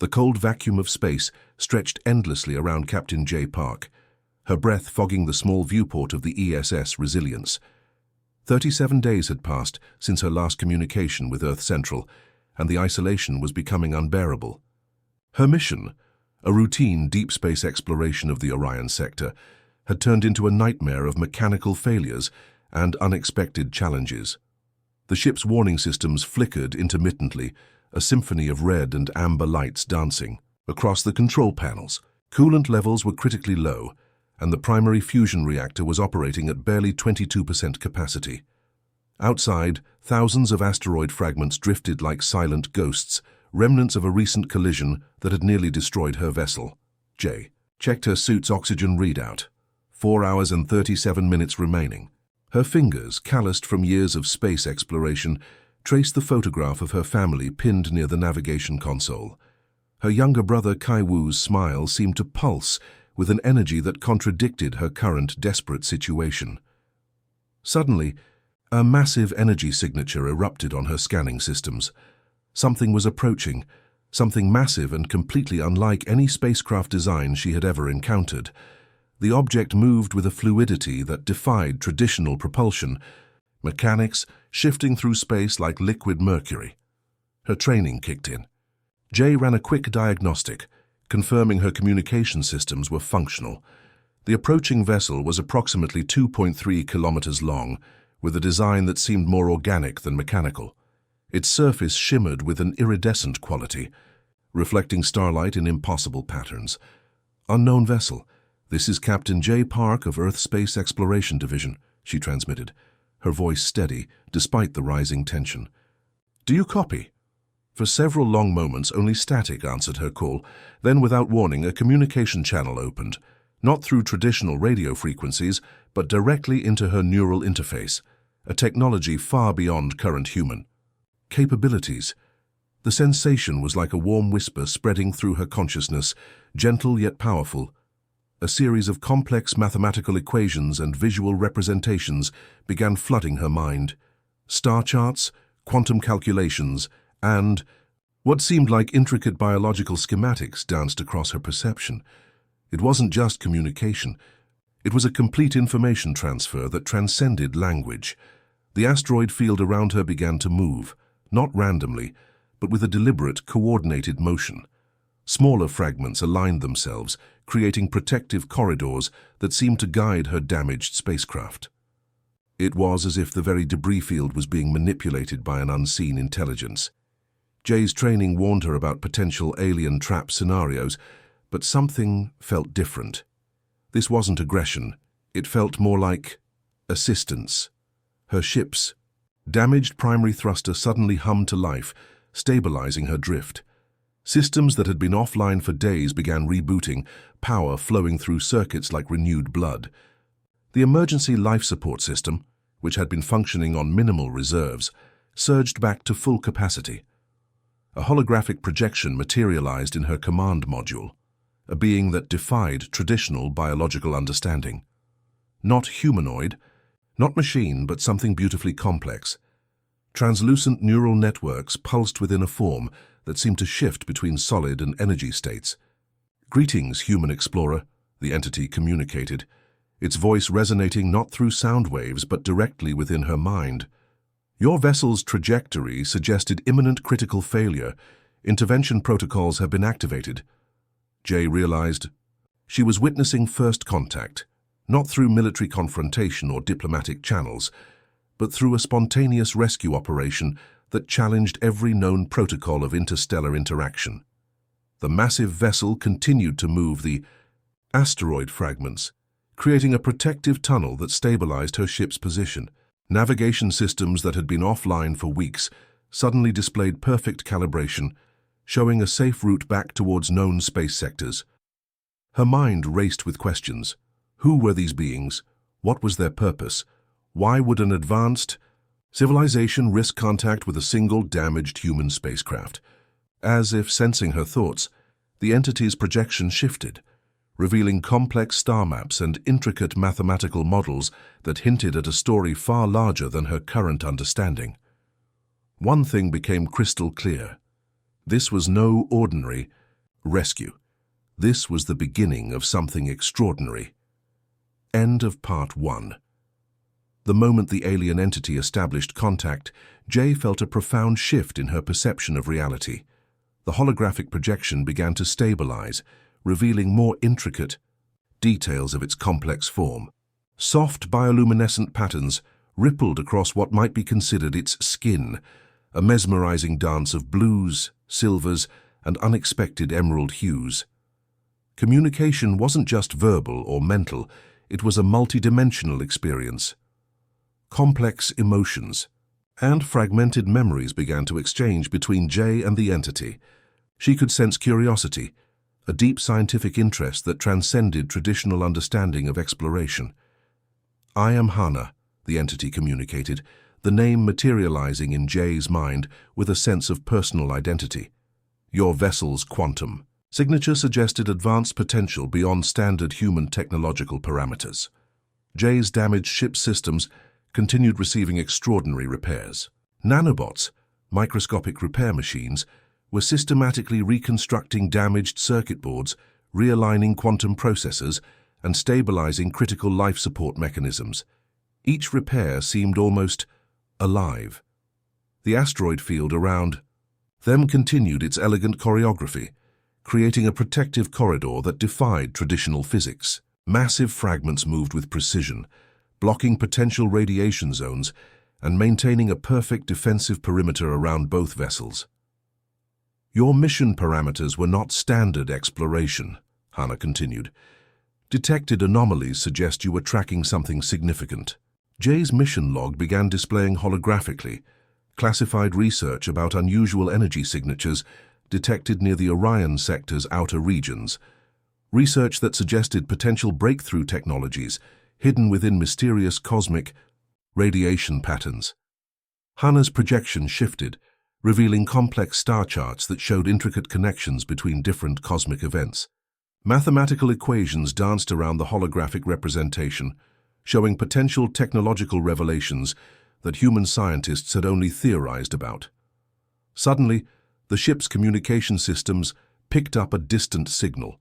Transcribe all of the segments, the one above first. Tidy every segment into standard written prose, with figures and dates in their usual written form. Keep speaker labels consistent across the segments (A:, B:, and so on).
A: The cold vacuum of space stretched endlessly around Captain J. Park, her breath fogging the small viewport of the ESS Resilience. 37 days had passed since her last communication with Earth Central, and the isolation was becoming unbearable. Her mission, a routine deep space exploration of the Orion sector, had turned into a nightmare of mechanical failures and unexpected challenges. The ship's warning systems flickered intermittently, a symphony of red and amber lights dancing. Across the control panels, coolant levels were critically low, and the primary fusion reactor was operating at barely 22% capacity. Outside, thousands of asteroid fragments drifted like silent ghosts, remnants of a recent collision that had nearly destroyed her vessel. J checked her suit's oxygen readout. 4 hours and 37 minutes remaining. Her fingers, calloused from years of space exploration, traced the photograph of her family pinned near the navigation console. Her younger brother Kai Wu's smile seemed to pulse with an energy that contradicted her current desperate situation. Suddenly, a massive energy signature erupted on her scanning systems. Something was approaching, something massive and completely unlike any spacecraft design she had ever encountered. The object moved with a fluidity that defied traditional propulsion, mechanics shifting through space like liquid mercury. Her training kicked in. Jay ran a quick diagnostic, confirming her communication systems were functional. The approaching vessel was approximately 2.3 kilometers long, with a design that seemed more organic than mechanical. Its surface shimmered with an iridescent quality, reflecting starlight in impossible patterns. "Unknown vessel. This is Captain J. Park of Earth Space Exploration Division," she transmitted, her voice steady despite the rising tension. "Do you copy?" For several long moments, only static answered her call. Then, without warning, a communication channel opened, not through traditional radio frequencies, but directly into her neural interface, a technology far beyond current human capabilities. The sensation was like a warm whisper spreading through her consciousness, gentle yet powerful. A series of complex mathematical equations and visual representations began flooding her mind. Star charts, quantum calculations, and what seemed like intricate biological schematics danced across her perception. It wasn't just communication. It was a complete information transfer that transcended language. The asteroid field around her began to move, not randomly, but with a deliberate, coordinated motion. Smaller fragments aligned themselves, creating protective corridors that seemed to guide her damaged spacecraft. It was as if the very debris field was being manipulated by an unseen intelligence. Jay's training warned her about potential alien trap scenarios, but something felt different. This wasn't aggression. It felt more like assistance. Her ship's damaged primary thruster suddenly hummed to life, stabilizing her drift. Systems that had been offline for days began rebooting, power flowing through circuits like renewed blood. The emergency life support system, which had been functioning on minimal reserves, surged back to full capacity. A holographic projection materialized in her command module, a being that defied traditional biological understanding. Not humanoid, not machine, but something beautifully complex. Translucent neural networks pulsed within a form that seemed to shift between solid and energy states. "Greetings, human explorer," the entity communicated, its voice resonating not through sound waves but directly within her mind. "Your vessel's trajectory suggested imminent critical failure. Intervention protocols have been activated." Jay realized she was witnessing first contact, not through military confrontation or diplomatic channels, but through a spontaneous rescue operation that challenged every known protocol of interstellar interaction. The massive vessel continued to move the asteroid fragments, creating a protective tunnel that stabilized her ship's position. Navigation systems that had been offline for weeks suddenly displayed perfect calibration, showing a safe route back towards known space sectors. Her mind raced with questions. Who were these beings? What was their purpose? Why would an advanced civilization risk contact with a single damaged human spacecraft? As if sensing her thoughts, the entity's projection shifted, revealing complex star maps and intricate mathematical models that hinted at a story far larger than her current understanding. One thing became crystal clear. This was no ordinary, Rescue. This was the beginning of something extraordinary. End of Part 1. The moment the alien entity established contact, Jay felt a profound shift in her perception of reality. The holographic projection began to stabilize, revealing more intricate details of its complex form. Soft bioluminescent patterns rippled across what might be considered its skin, a mesmerizing dance of blues, silvers, and unexpected emerald hues. Communication wasn't just verbal or mental, it was a multidimensional experience. Complex emotions and fragmented memories began to exchange between Jay and the entity. She could sense curiosity, a deep scientific interest that transcended traditional understanding of exploration. "I am Hana," the entity communicated, the name materializing in Jay's mind with a sense of personal identity. "Your vessel's quantum." Signature suggested advanced potential beyond standard human technological parameters. Jay's damaged ship systems continued receiving extraordinary repairs. Nanobots, microscopic repair machines, were systematically reconstructing damaged circuit boards, realigning quantum processors, and stabilizing critical life support mechanisms. Each repair seemed almost alive. The asteroid field around them continued its elegant choreography, creating a protective corridor that defied traditional physics. Massive fragments moved with precision, blocking potential radiation zones and maintaining a perfect defensive perimeter around both vessels. "Your mission parameters were not standard exploration," Hana continued. "Detected anomalies suggest you were tracking something significant." Jay's mission log began displaying holographically classified research about unusual energy signatures detected near the Orion sector's outer regions, research that suggested potential breakthrough technologies hidden within mysterious cosmic radiation patterns. Hana's projection shifted, revealing complex star charts that showed intricate connections between different cosmic events. Mathematical equations danced around the holographic representation, showing potential technological revelations that human scientists had only theorized about. Suddenly, the ship's communication systems picked up a distant signal.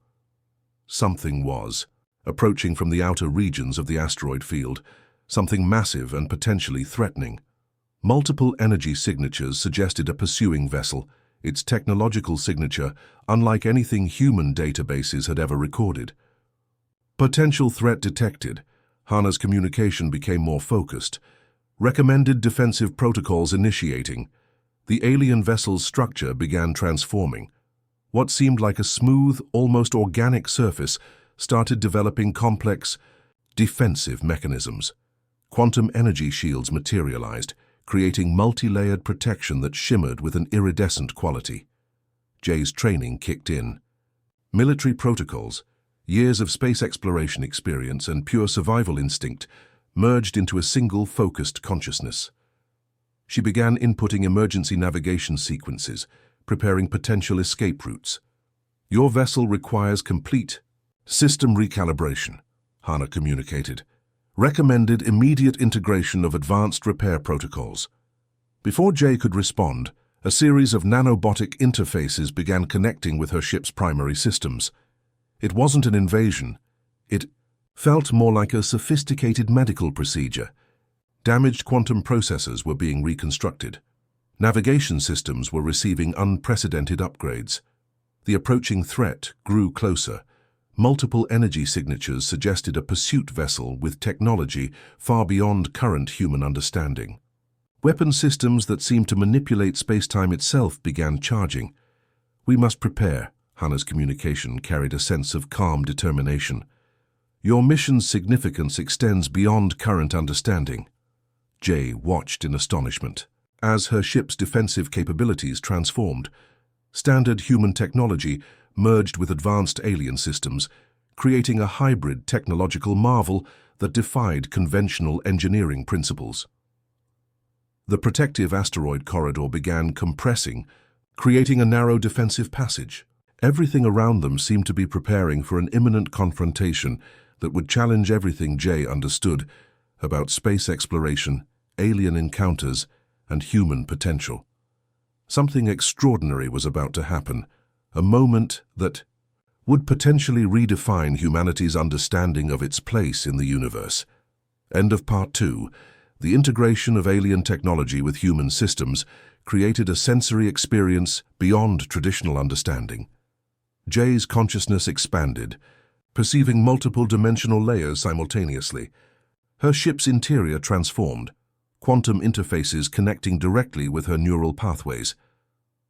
A: Something was approaching from the outer regions of the asteroid field, something massive and potentially threatening. Multiple energy signatures suggested a pursuing vessel, its technological signature unlike anything human databases had ever recorded. Potential threat detected. Hana's communication became more focused. Recommended defensive protocols initiating. The alien vessel's structure began transforming. What seemed like a smooth, almost organic surface started developing complex, defensive mechanisms. Quantum energy shields materialized, creating multi-layered protection that shimmered with an iridescent quality. Jay's training kicked in. Military protocols, years of space exploration experience and pure survival instinct merged into a single focused consciousness. She began inputting emergency navigation sequences, preparing potential escape routes. "Your vessel requires complete system recalibration," Hana communicated. "Recommended immediate integration of advanced repair protocols." Before Jay could respond, a series of nanobotic interfaces began connecting with her ship's primary systems. It wasn't an invasion. It felt more like a sophisticated medical procedure. Damaged quantum processors were being reconstructed. Navigation systems were receiving unprecedented upgrades. The approaching threat grew closer. Multiple energy signatures suggested a pursuit vessel with technology far beyond current human understanding. Weapon systems that seemed to manipulate space-time itself began charging. "We must prepare." Hana's communication carried a sense of calm determination. "Your mission's significance extends beyond current understanding." Jay watched in astonishment. As her ship's defensive capabilities transformed, standard human technology merged with advanced alien systems, creating a hybrid technological marvel that defied conventional engineering principles. The protective asteroid corridor began compressing, creating a narrow defensive passage. Everything around them seemed to be preparing for an imminent confrontation that would challenge everything Jay understood about space exploration, alien encounters, and human potential. Something extraordinary was about to happen, a moment that would potentially redefine humanity's understanding of its place in the universe. End of Part 2. The integration of alien technology with human systems created a sensory experience beyond traditional understanding. Jay's consciousness expanded, perceiving multiple dimensional layers simultaneously. Her ship's interior transformed, quantum interfaces connecting directly with her neural pathways.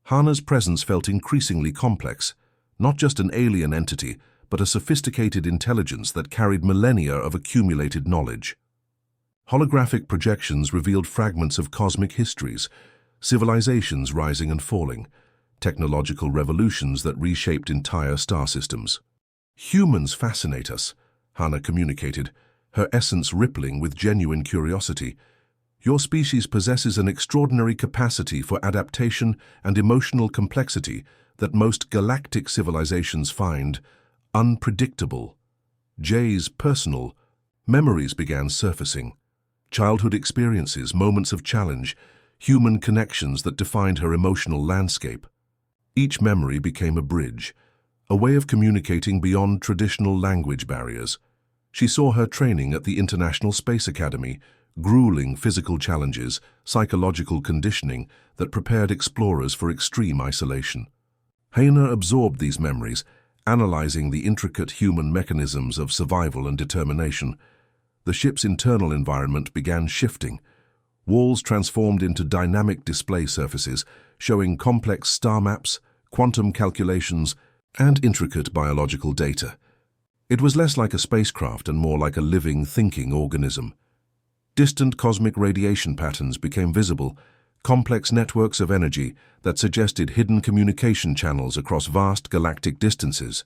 A: Hana's presence felt increasingly complex, not just an alien entity, but a sophisticated intelligence that carried millennia of accumulated knowledge. Holographic projections revealed fragments of cosmic histories, civilizations rising and falling, technological revolutions that reshaped entire star systems. Humans fascinate us, Hana communicated, her essence rippling with genuine curiosity. Your species possesses an extraordinary capacity for adaptation and emotional complexity that most galactic civilizations find unpredictable. Jay's personal memories began surfacing. Childhood experiences, moments of challenge, human connections that defined her emotional landscape. Each memory became a bridge, a way of communicating beyond traditional language barriers. She saw her training at the International Space Academy, grueling physical challenges, psychological conditioning that prepared explorers for extreme isolation. Hana absorbed these memories, analyzing the intricate human mechanisms of survival and determination. The ship's internal environment began shifting. Walls transformed into dynamic display surfaces, showing complex star maps, quantum calculations, and intricate biological data. It was less like a spacecraft and more like a living, thinking organism. Distant cosmic radiation patterns became visible, complex networks of energy that suggested hidden communication channels across vast galactic distances.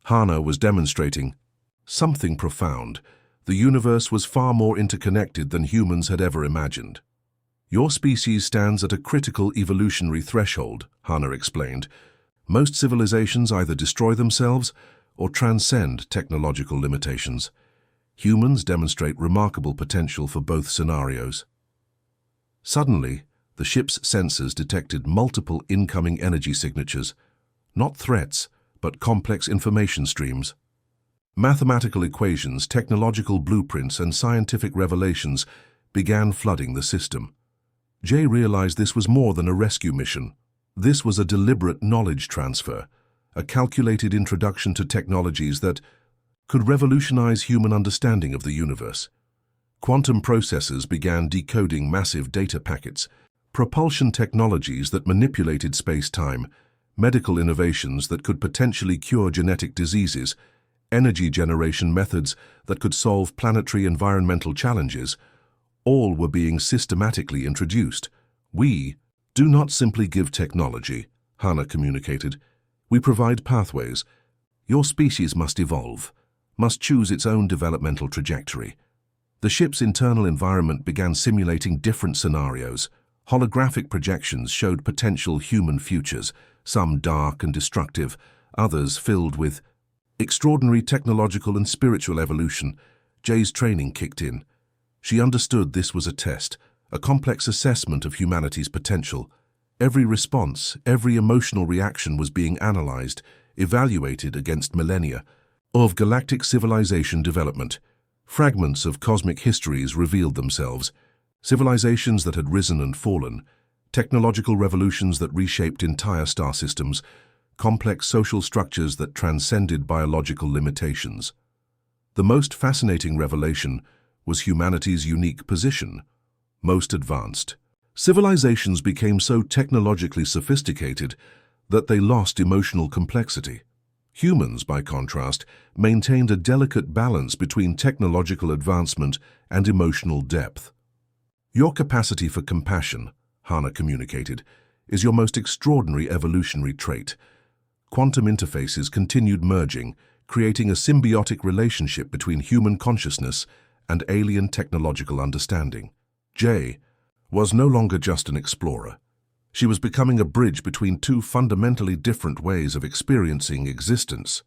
A: Hana was demonstrating something profound. The universe was far more interconnected than humans had ever imagined. Your species stands at a critical evolutionary threshold, Hana explained. Most civilizations either destroy themselves or transcend technological limitations. Humans demonstrate remarkable potential for both scenarios. Suddenly, the ship's sensors detected multiple incoming energy signatures, not threats, but complex information streams. Mathematical equations, technological blueprints, and scientific revelations began flooding the system. Jay realized this was more than a rescue mission. This was a deliberate knowledge transfer, a calculated introduction to technologies that could revolutionize human understanding of the universe. Quantum processors began decoding massive data packets, propulsion technologies that manipulated space-time, medical innovations that could potentially cure genetic diseases, energy generation methods that could solve planetary environmental challenges, all were being systematically introduced. We do not simply give technology, Hana communicated. We provide pathways. Your species must evolve, must choose its own developmental trajectory. The ship's internal environment began simulating different scenarios. Holographic projections showed potential human futures, some dark and destructive, others filled with extraordinary technological and spiritual evolution. Jay's training kicked in. She understood this was a test, a complex assessment of humanity's potential. Every response, every emotional reaction was being analyzed, evaluated against millennia of galactic civilization development. Fragments of cosmic histories revealed themselves, civilizations that had risen and fallen, technological revolutions that reshaped entire star systems, complex social structures that transcended biological limitations. The most fascinating revelation was humanity's unique position, most advanced. Civilizations became so technologically sophisticated that they lost emotional complexity. Humans, by contrast, maintained a delicate balance between technological advancement and emotional depth. Your capacity for compassion, Hana communicated, is your most extraordinary evolutionary trait. Quantum interfaces continued merging, creating a symbiotic relationship between human consciousness and alien technological understanding. Jay was no longer just an explorer. She was becoming a bridge between two fundamentally different ways of experiencing existence.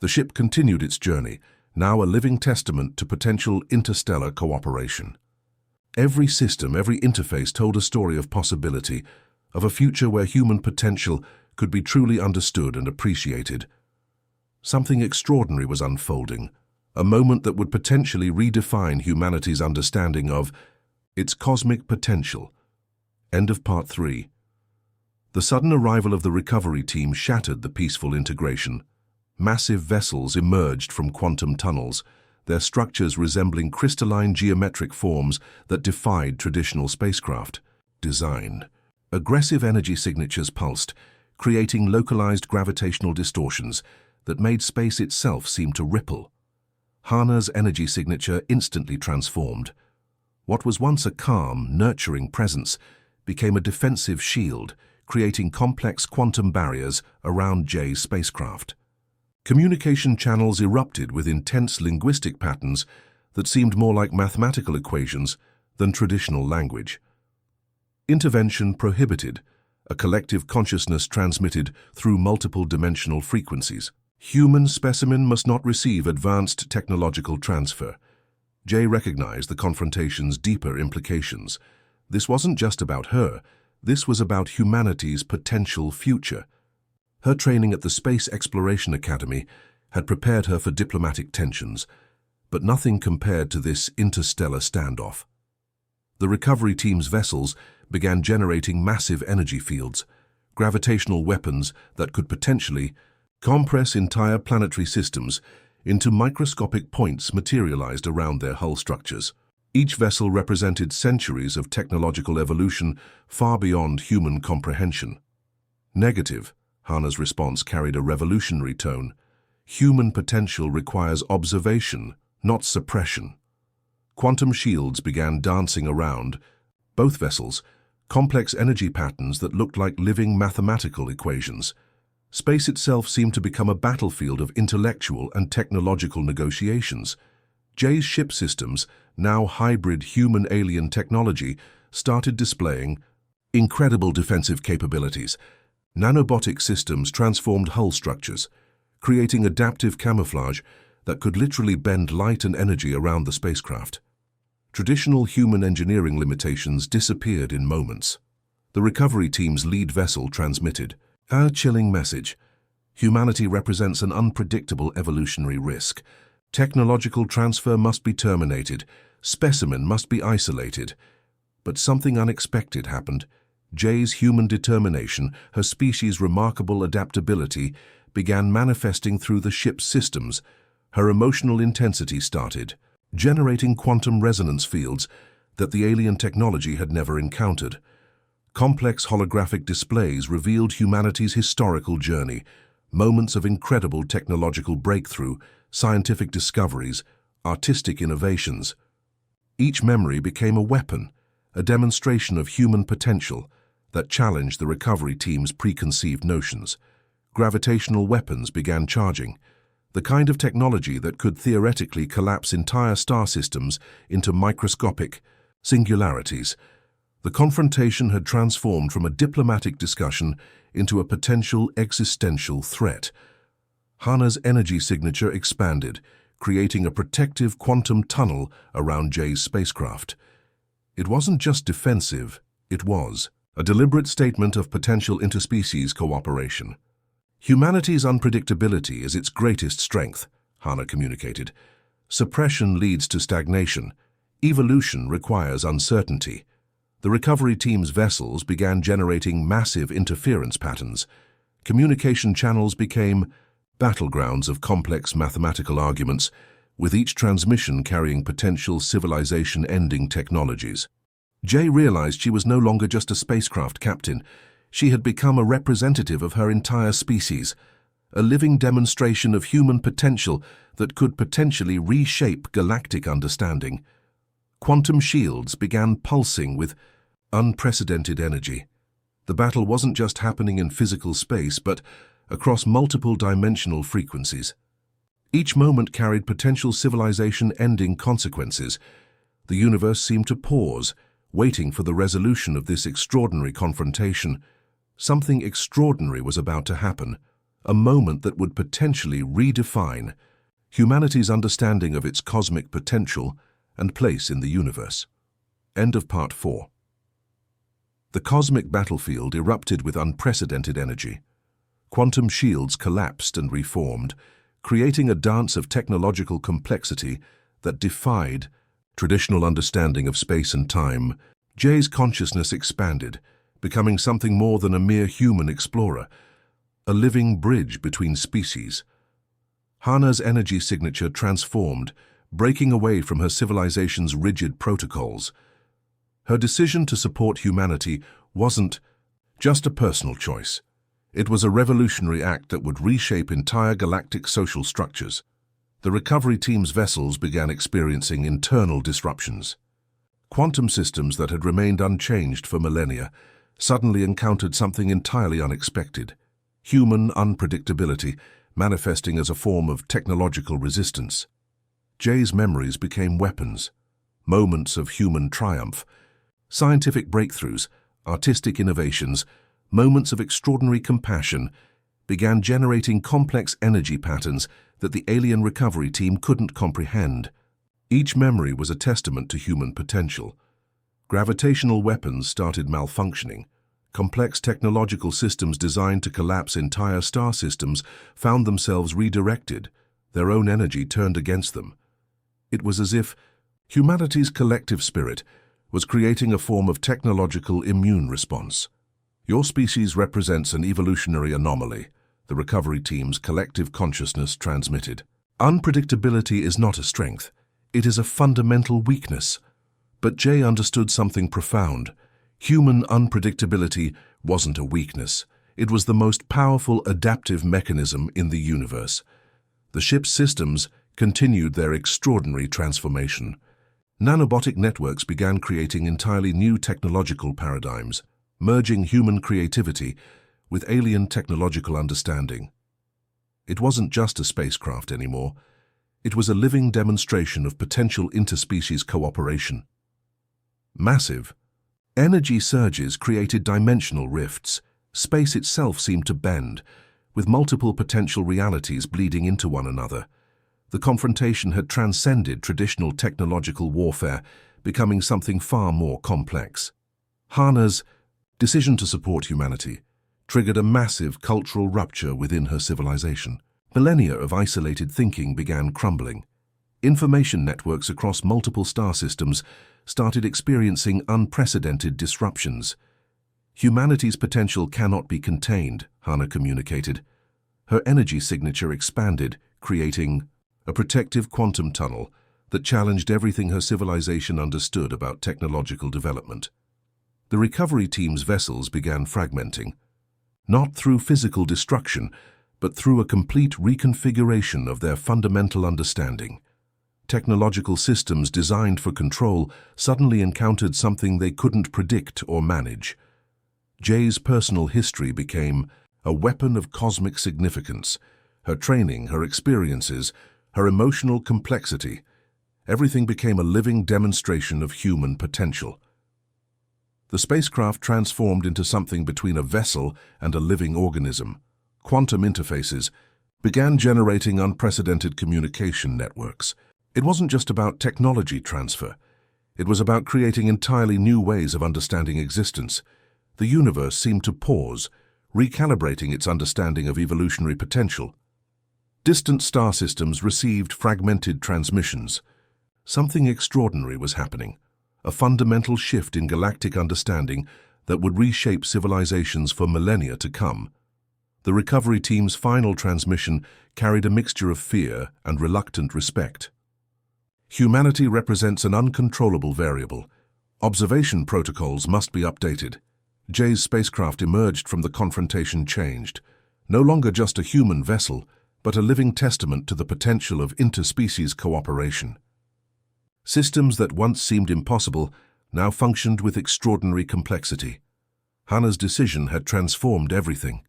A: The ship continued its journey, now a living testament to potential interstellar cooperation. Every system, every interface told a story of possibility, of a future where human potential could be truly understood and appreciated. Something extraordinary was unfolding, a moment that would potentially redefine humanity's understanding of its cosmic potential. End of Part 3. The sudden arrival of the recovery team shattered the peaceful integration. Massive vessels emerged from quantum tunnels, their structures resembling crystalline geometric forms that defied traditional spacecraft design. Aggressive energy signatures pulsed, creating localized gravitational distortions that made space itself seem to ripple. Hana's energy signature instantly transformed. What was once a calm, nurturing presence became a defensive shield, creating complex quantum barriers around Jay's spacecraft. Communication channels erupted with intense linguistic patterns that seemed more like mathematical equations than traditional language. Intervention prohibited, a collective consciousness transmitted through multiple dimensional frequencies. Human specimen must not receive advanced technological transfer. Jay recognized the confrontation's deeper implications. This wasn't just about her, this was about humanity's potential future. Her training at the Space Exploration Academy had prepared her for diplomatic tensions, but nothing compared to this interstellar standoff. The recovery team's vessels began generating massive energy fields, gravitational weapons that could potentially compress entire planetary systems into microscopic points materialized around their hull structures. Each vessel represented centuries of technological evolution far beyond human comprehension. Negative, Hana's response carried a revolutionary tone. Human potential requires observation, not suppression. Quantum shields began dancing around both vessels, complex energy patterns that looked like living mathematical equations. Space itself seemed to become a battlefield of intellectual and technological negotiations. Jay's ship systems, now hybrid human-alien technology, started displaying incredible defensive capabilities. Nanobotic systems transformed hull structures, creating adaptive camouflage that could literally bend light and energy around the spacecraft. Traditional human engineering limitations disappeared in moments. The recovery team's lead vessel transmitted a chilling message. Humanity represents an unpredictable evolutionary risk. Technological transfer must be terminated. Specimen must be isolated. But something unexpected happened. Jay's human determination, her species' remarkable adaptability, began manifesting through the ship's systems. Her emotional intensity started, generating quantum resonance fields that the alien technology had never encountered. Complex holographic displays revealed humanity's historical journey, moments of incredible technological breakthrough, scientific discoveries, artistic innovations. Each memory became a weapon, a demonstration of human potential that challenged the recovery team's preconceived notions. Gravitational weapons began charging, the kind of technology that could theoretically collapse entire star systems into microscopic singularities. The confrontation had transformed from a diplomatic discussion into a potential existential threat. Hana's energy signature expanded, creating a protective quantum tunnel around Jay's spacecraft. It wasn't just defensive, it was a deliberate statement of potential interspecies cooperation. Humanity's unpredictability is its greatest strength, Hana communicated. Suppression leads to stagnation. Evolution requires uncertainty. The recovery team's vessels began generating massive interference patterns. Communication channels became battlegrounds of complex mathematical arguments, with each transmission carrying potential civilization-ending technologies. Jay realized she was no longer just a spacecraft captain. She had become a representative of her entire species, a living demonstration of human potential that could potentially reshape galactic understanding. Quantum shields began pulsing with unprecedented energy. The battle wasn't just happening in physical space, but across multiple dimensional frequencies. Each moment carried potential civilization-ending consequences. The universe seemed to pause, waiting for the resolution of this extraordinary confrontation. Something extraordinary was about to happen, a moment that would potentially redefine humanity's understanding of its cosmic potential and place in the universe. End of Part 4. The cosmic battlefield erupted with unprecedented energy. Quantum shields collapsed and reformed, creating a dance of technological complexity that defied traditional understanding of space and time. Jay's consciousness expanded, becoming something more than a mere human explorer, a living bridge between species. Hana's energy signature transformed, breaking away from her civilization's rigid protocols. Her decision to support humanity wasn't just a personal choice. It was a revolutionary act that would reshape entire galactic social structures. The recovery team's vessels began experiencing internal disruptions. Quantum systems that had remained unchanged for millennia suddenly encountered something entirely unexpected: human unpredictability manifesting as a form of technological resistance. Jay's memories became weapons, moments of human triumph. Scientific breakthroughs, artistic innovations, moments of extraordinary compassion began generating complex energy patterns that the alien recovery team couldn't comprehend. Each memory was a testament to human potential. Gravitational weapons started malfunctioning. Complex technological systems designed to collapse entire star systems found themselves redirected, their own energy turned against them. It was as if humanity's collective spirit was creating a form of technological immune response. Your species represents an evolutionary anomaly, the recovery team's collective consciousness transmitted. Unpredictability is not a strength, it is a fundamental weakness. But Jay understood something profound. Human unpredictability wasn't a weakness. It was the most powerful adaptive mechanism in the universe. The ship's systems continued their extraordinary transformation. Nanobotic networks began creating entirely new technological paradigms, merging human creativity with alien technological understanding. It wasn't just a spacecraft anymore. It was a living demonstration of potential interspecies cooperation. Massive energy surges created dimensional rifts. Space itself seemed to bend, with multiple potential realities bleeding into one another. The confrontation had transcended traditional technological warfare, becoming something far more complex. Hana's decision to support humanity triggered a massive cultural rupture within her civilization. Millennia of isolated thinking began crumbling. Information networks across multiple star systems started experiencing unprecedented disruptions. Humanity's potential cannot be contained, Hana communicated. Her energy signature expanded, creating a protective quantum tunnel that challenged everything her civilization understood about technological development. The recovery team's vessels began fragmenting, not through physical destruction, but through a complete reconfiguration of their fundamental understanding. Technological systems designed for control suddenly encountered something they couldn't predict or manage. Jay's personal history became a weapon of cosmic significance. Her training, her experiences, her emotional complexity, everything became a living demonstration of human potential. The spacecraft transformed into something between a vessel and a living organism. Quantum interfaces began generating unprecedented communication networks. It wasn't just about technology transfer. It was about creating entirely new ways of understanding existence. The universe seemed to pause, recalibrating its understanding of evolutionary potential. Distant star systems received fragmented transmissions. Something extraordinary was happening, a fundamental shift in galactic understanding that would reshape civilizations for millennia to come. The recovery team's final transmission carried a mixture of fear and reluctant respect. Humanity represents an uncontrollable variable. Observation protocols must be updated. Jay's spacecraft emerged from the confrontation changed, no longer just a human vessel, but a living testament to the potential of interspecies cooperation. Systems that once seemed impossible now functioned with extraordinary complexity. Hana's decision had transformed everything.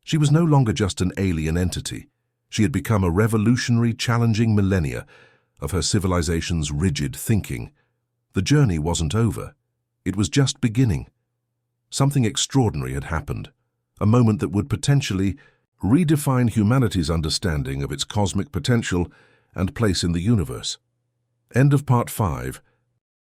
A: She was no longer just an alien entity. She had become a revolutionary, challenging millennia of her civilization's rigid thinking. The journey wasn't over. It was just beginning. Something extraordinary had happened, a moment that would potentially redefine humanity's understanding of its cosmic potential and place in the universe. End of Part 5.